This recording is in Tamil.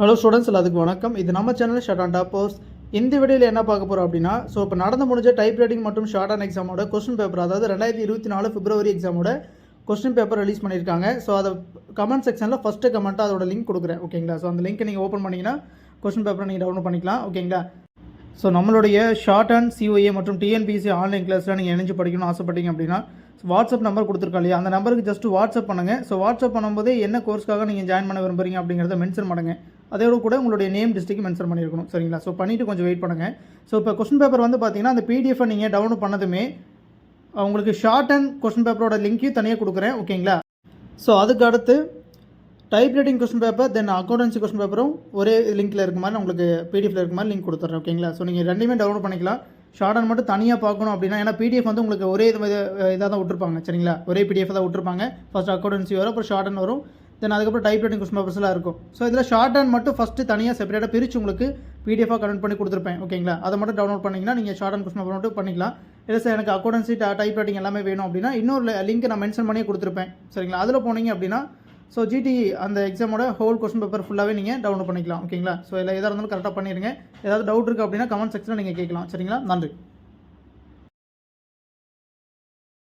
ஹலோ ஸ்டூடெண்ட்ஸ், எல்லாத்துக்கும் வணக்கம். இது நம்ம சேனல் ஷார்ட் அண்ட் டாப்பர்ஸ். இந்த வீடியோவில் என்ன பார்க்க போகிறோம் அப்படின்னா, இப்போ நடந்து முடிஞ்ச டைப் ரைட்டிங் மற்றும் ஷார்ட் அண்ட் எக்ஸாமோட கொஸ்டின் பேப்பர், அதாவது 2024 பிப்ரவரி எக்ஸாமோட கொஸ்டின் பேப்பர் ரிலீஸ் பண்ணியிருக்காங்க. ஸோ அதை கமெண்ட் செக்ஷனில் ஃபஸ்ட்டு கமெண்ட்டாக அதோட லிங்க் கொடுக்குறேன், ஓகேங்களா? ஸோ அந்த லிங்க்கை நீங்கள் ஓப்பன் பண்ணிங்கன்னா கொஸ்டின் பேப்பரை நீங்கள் டவுன்லோட் பண்ணிக்கலாம், ஓகேங்களா? ஸோ நம்மளுடைய ஷார்ட் அண்ட் சிஓஏ மற்றும் டிஎன்பிஎஸ்சி ஆன்லைன் கிளாஸில் நீங்கள் இணைஞ்சு படிக்கணும்னு ஆசைப்பட்டீங்க அப்படின்னா வாட்ஸ்அப் நம்பர் கொடுத்துருக்கா இல்லையா, அந்த நம்பருக்கு ஜஸ்ட் வாட்ஸ்அப் பண்ணுங்கள். ஸோ வாட்ஸ்அப் பண்ணும்போது என்ன கோர்ஸ்க்காக நீங்கள் ஜாயின் பண்ண விரும்புறீங்க அப்படிங்கிறத மென்ஷன் பண்ணுங்கள். அதோட கூட உங்களுடைய நேம் டிஸ்ட்ரிக்ட் மென்ஷன் பண்ணியிருக்கணும், சரிங்களா? ஸோ பண்ணிவிட்டு கொஞ்சம் வெயிட் பண்ணுங்கள். ஸோ இப்போ கொஸ்டின் பேப்பர் வந்து பார்த்தீங்கன்னா அந்த பிடிஎஃபை நீங்கள் டவுன்லோட் பண்ணதுமே உங்களுக்கு ஷார்ட் அண்ட் கொஸ்டின் பேப்பரோட லிங்க்கையும் தனியாக கொடுக்குறேன், ஓகேங்களா? ஸோ அதுக்கு அடுத்து டைப் ரைட்டிங் கொஸ்டின் பேப்பர் தென் அக்கௌண்டன்சி கொஸ்டின் பேப்பரும் ஒரே லிங்க்கில் இருக்க மாதிரி உங்களுக்கு பிடிஎஃப்ல இருக்க மாதிரி லிங்க் கொடுத்துட்றேன், ஓகேங்களா? ஸோ நீங்கள் ரெண்டுமே டவுன்லோட் பண்ணிக்கலாம். ஷார்ட் அண்ட் மட்டும் தனியாக பார்க்கணும் அப்படின்னா, ஏன்னா பிடிஎஃப் வந்து உங்களுக்கு ஒரே இதாக தான் விட்டுருப்பாங்க, சரிங்களா? ஒரே பிடிஎஃப் தான் விட்டுருப்பாங்க. ஃபஸ்ட் அக்கௌண்டன்சி வரும், அப்புறம் ஷார்ட் அண்ட் வரும், தென் அதுக்கப்புறம் டைப் ரைட்டிங் கொஸ்டின் பேப்பர்ஸ்லாம் இருக்கும். ஸோ இதில் ஷார்ட் அண்ட் மட்டும் ஃபஸ்ட்டு தனியாக செப்பரேட்டாக பிரித்து உங்களுக்கு பிடிஎஃபாக கன்வெர்ட் பண்ணி கொடுத்துருப்பேன், ஓகேங்களா? அதை மட்டும் டவுன்லோட் பண்ணிங்கன்னா நீங்கள் ஷார்ட் அண்ட் கொஸ்டின் பேப்பர் மட்டும் பண்ணிக்கலாம். இல்லை சார் எனக்கு அக்கௌண்டன்சி டைப் ரைட்டிங் எல்லாமே வேணும் அப்படின்னா இன்னொரு லிங்க் நான் மென்ஷன் பண்ணி கொடுத்துருப்பேன், சரிங்களா? அதில் போனீங்க அப்படின்னா ஸோ ஜிடிஇ அந்த எக்ஸாமோட ஹோல் கொஸ்டின் பேப்பர் ஃபுல்லாகவே நீங்கள் டவுன்லோட் பண்ணிக்கலாம், ஓகேங்களா? ஸோ எதாக இருந்தாலும் கரெக்டாக பண்ணிடுங்க. ஏதாவது டவுட் இருக்குது அப்படின்னா கமெண்ட் செக்ஷனில் நீங்கள் கேட்கலாம், சரிங்களா? நன்றி.